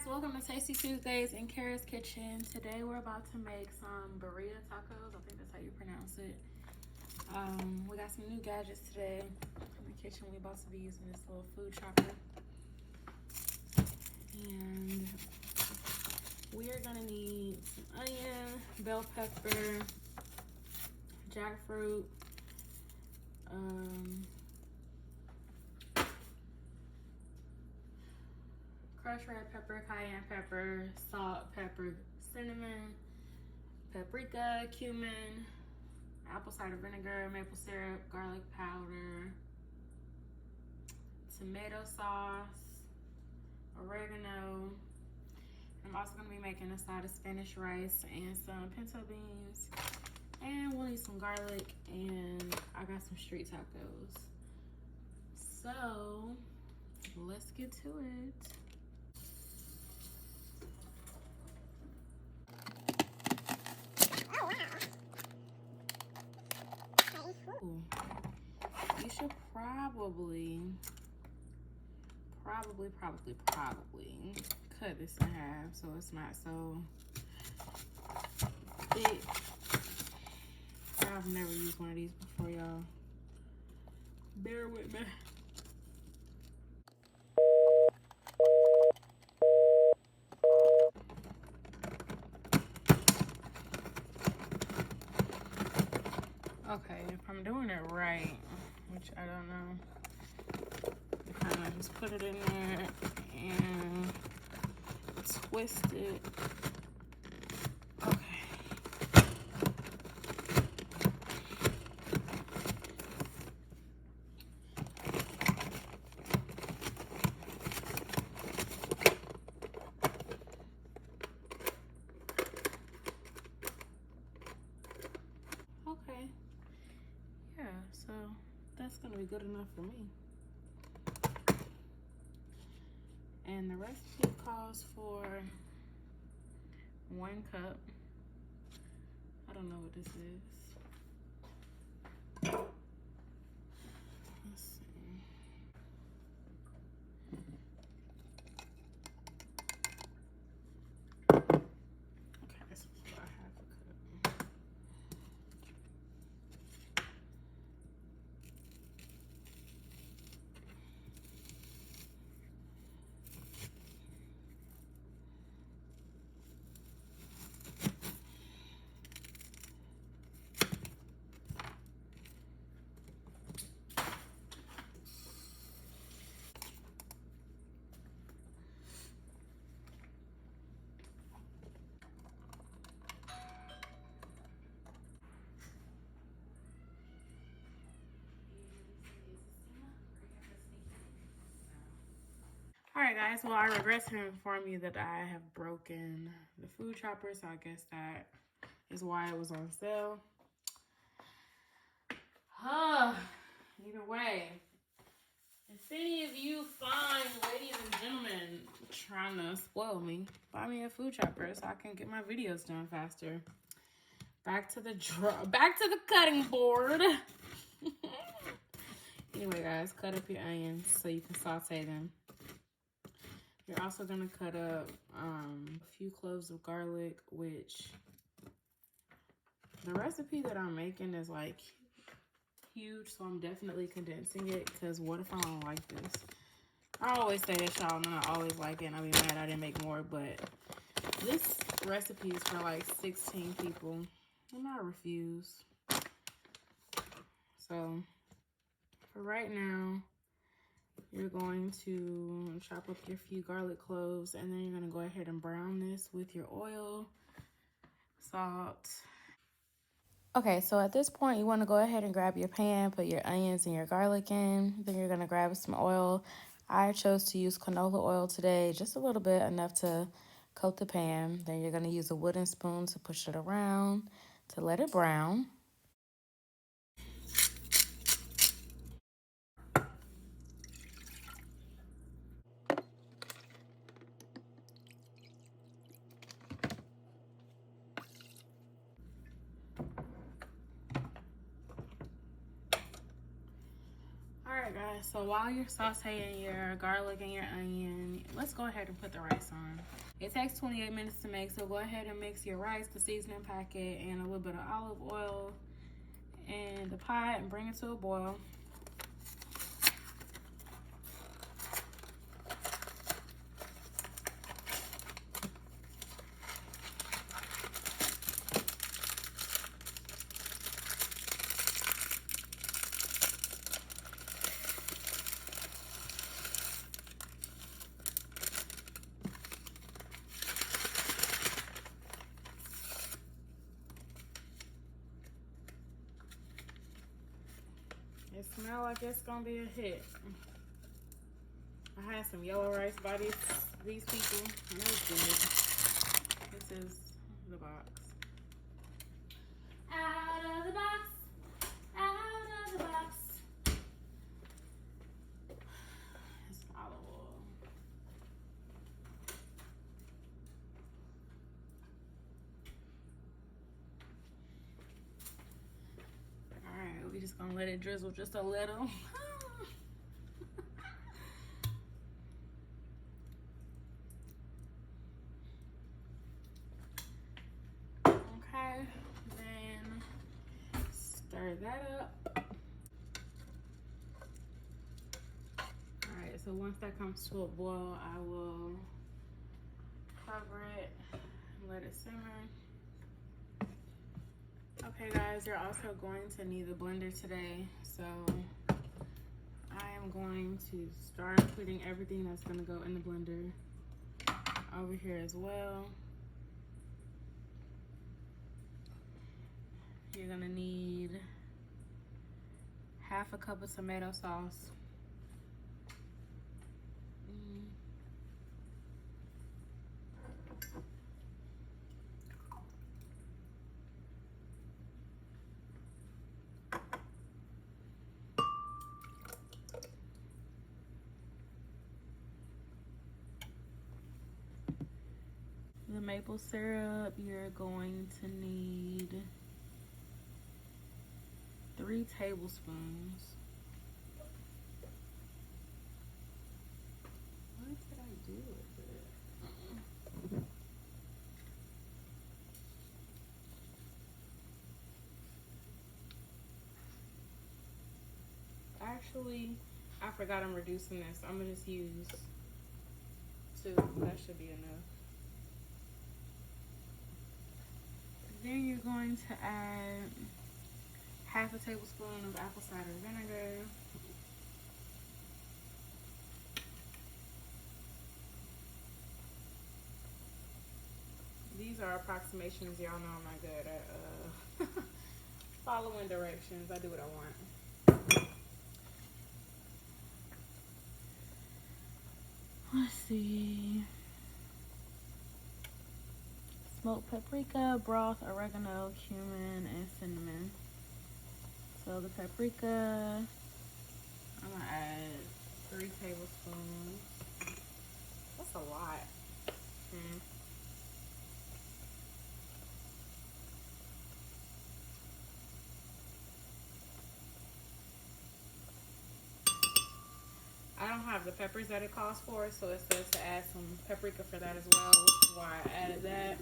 Welcome to Tasty Tuesdays in Kara's Kitchen. Today we're about to make some Birria tacos. I think that's how you pronounce it. We got some new gadgets today in the kitchen. We're about to be using this little food chopper. And we are gonna need some onion, bell pepper, jackfruit, crushed red pepper, cayenne pepper, salt, pepper, cinnamon, paprika, cumin, apple cider vinegar, maple syrup, garlic powder, tomato sauce, oregano. I'm also gonna be making a side of Spanish rice and some pinto beans. And we'll need some garlic, and I got some street tacos. So let's get to it. Ooh. You should probably cut this in half so it's not so thick. I've never used one of these before, y'all. Bear with me. Okay, if I'm doing it right, which I don't know, you kind of just put it in there and twist it. Okay. Okay. Yeah, so that's gonna be good enough for me. And the recipe calls for 1 cup. I don't know what this is. Let's see. Okay, this is about 1/2 cup. All right, guys, well, I regret to inform you that I have broken the food chopper, so I guess that is why it was on sale. Either way, if any of you fine ladies and gentlemen trying to spoil me, buy me a food chopper so I can get my videos done faster. Back to the cutting board. Anyway, guys, cut up your onions so you can saute them. You're also gonna cut up a few cloves of garlic, which the recipe that I'm making is like huge, so I'm definitely condensing it, because what if I don't like this? I always say this, y'all, and I always like it, and I'll be mad I didn't make more, but this recipe is for like 16 people, and I refuse. So for right now, you're going to chop up your few garlic cloves, and then you're gonna go ahead and brown this with your oil, salt. Okay, so at this point, you wanna go ahead and grab your pan, put your onions and your garlic in. Then you're gonna grab some oil. I chose to use canola oil today, just a little bit, enough to coat the pan. Then you're gonna use a wooden spoon to push it around to let it brown. Alright guys, so while you're sauteing your garlic and your onion, let's go ahead and put the rice on. It takes 28 minutes to make, so go ahead and mix your rice, the seasoning packet, and a little bit of olive oil in the pot and bring it to a boil. It smells like it's gonna be a hit. I had some yellow rice by these people, and it was good. This is the box. Out of the box, out of the box. It's olive oil. Alright, we just gonna let it drizzle just a little. Okay, then stir that up. Alright, so once that comes to a boil, I will cover it and let it simmer. Okay guys, you're also going to need a blender today, so I am going to start putting everything that's going to go in the blender over here as well. You're going to need half a cup of tomato sauce. The maple syrup, you're going to need 3 tablespoons. What did I do with it? Actually, I forgot I'm reducing this. I'm gonna just use 2. That should be enough. Then you're going to add half a tablespoon of apple cider vinegar. These are approximations. Y'all know I'm not good at following directions. I do what I want. Let's see. Smoked paprika, broth, oregano, cumin, and cinnamon. So the paprika, I'm gonna add 3 tablespoons. That's a lot. I don't have the peppers that it calls for, so it says to add some paprika for that as well, which is why I added that.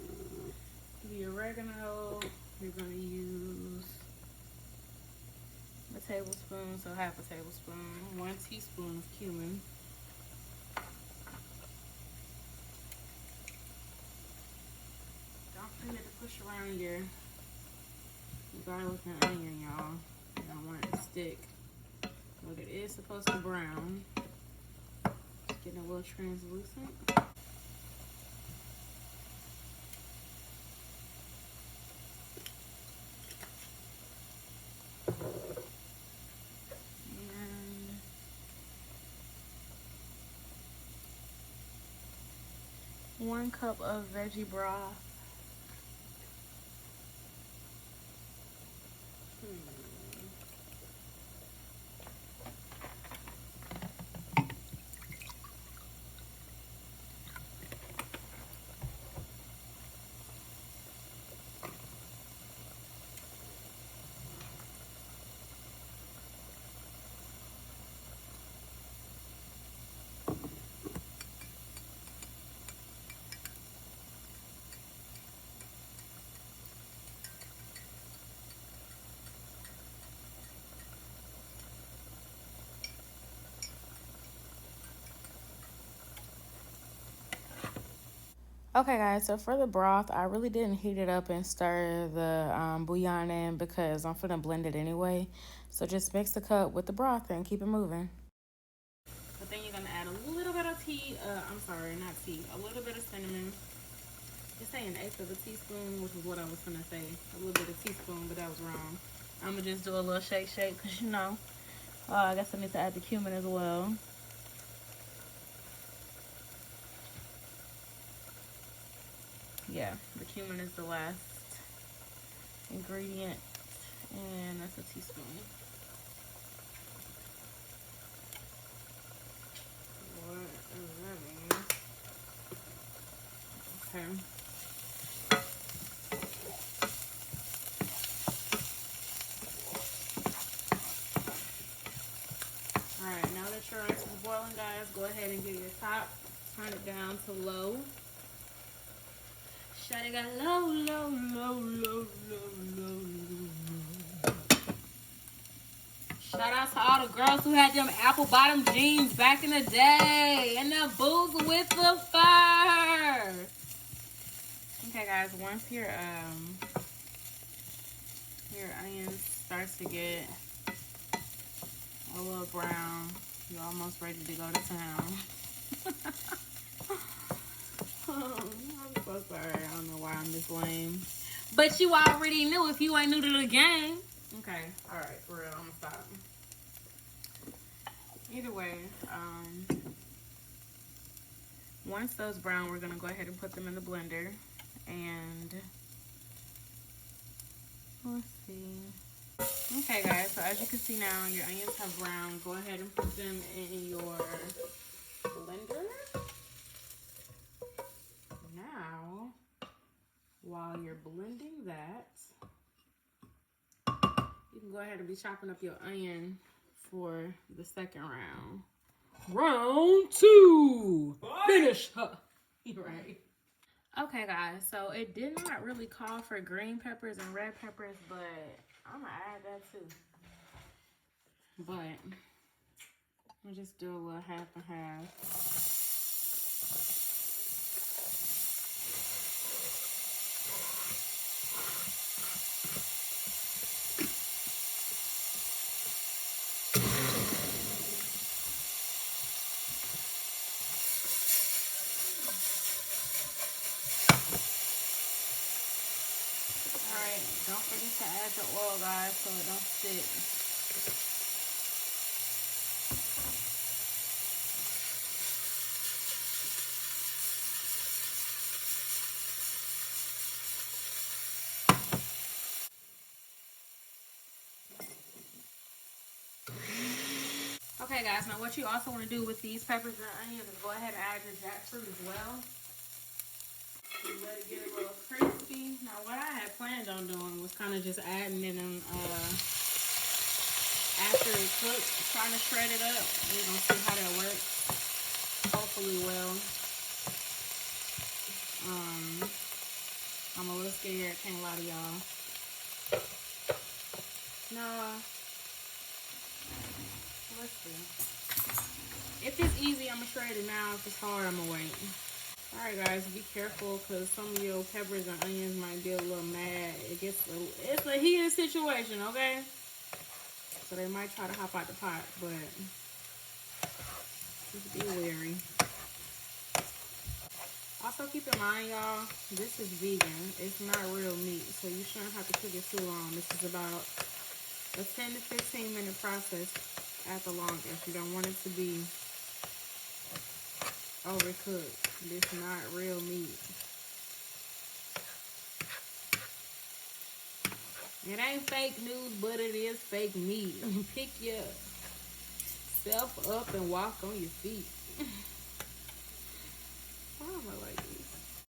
The oregano, you're gonna use a tablespoon, so half a tablespoon, 1 teaspoon of cumin. Don't forget to push around your garlic and onion, y'all. You don't want it to stick. Look, it is supposed to brown. It's getting a little translucent. And 1 cup of veggie broth. Okay, guys, so for the broth, I really didn't heat it up and stir the bouillon in because I'm finna blend it anyway. So just mix the cup with the broth and keep it moving. But then you're gonna add a little bit of a little bit of cinnamon. It's saying an eighth of a teaspoon, which is what I was gonna say. A little bit of teaspoon, but that was wrong. I'm gonna just do a little shake, because you know, I guess I need to add the cumin as well. Yeah, the cumin is the last ingredient, and that's a teaspoon. What does that mean? Okay. Alright, now that your rice is boiling, guys, go ahead and get your top, turn it down to low. Shut it got low, low, low, low, low, low, low. Shout out to all the girls who had them apple bottom jeans back in the day. And the booze with the fire. Okay, guys, once your onion starts to get a little brown, you're almost ready to go to town. I'm so sorry. I don't know why I'm this lame. But you already knew if you ain't new to the game. Okay, alright, for real, I'm gonna stop. Either way, once those brown, we're gonna go ahead and put them in the blender. And let's see. Okay, guys, so as you can see now, your onions have browned. Go ahead and put them in your blender. Now, while you're blending that, you can go ahead and be chopping up your onion for the second round. Round 2. Finish her. You're right. Okay, guys, so it did not really call for green peppers and red peppers, but I'm gonna add that too. But we'll just do a little half and half. Alright, don't forget to add the oil, guys, so it don't stick. Okay, guys, now what you also want to do with these peppers and onions is go ahead and add your jackfruit as well. Let it get a little crispy. Now, what I had planned on doing was kind of just adding in them after it cooks, trying to shred it up. We're going to see how that works. Hopefully well. I'm a little scared, can't lie to y'all. No. Let's see. If it's easy, I'm going to shred it now. If it's hard, I'm going to wait. Alright, guys, be careful because some of your peppers and onions might be a little mad. It's a heated situation, okay? So they might try to hop out the pot, but just be wary. Also, keep in mind, y'all, this is vegan. It's not real meat, so you shouldn't have to cook it too long. This is about a 10 to 15 minute process at the longest. You don't want it to be overcooked. This is not real meat. It ain't fake news, but it is fake meat. Pick yourself up and walk on your feet.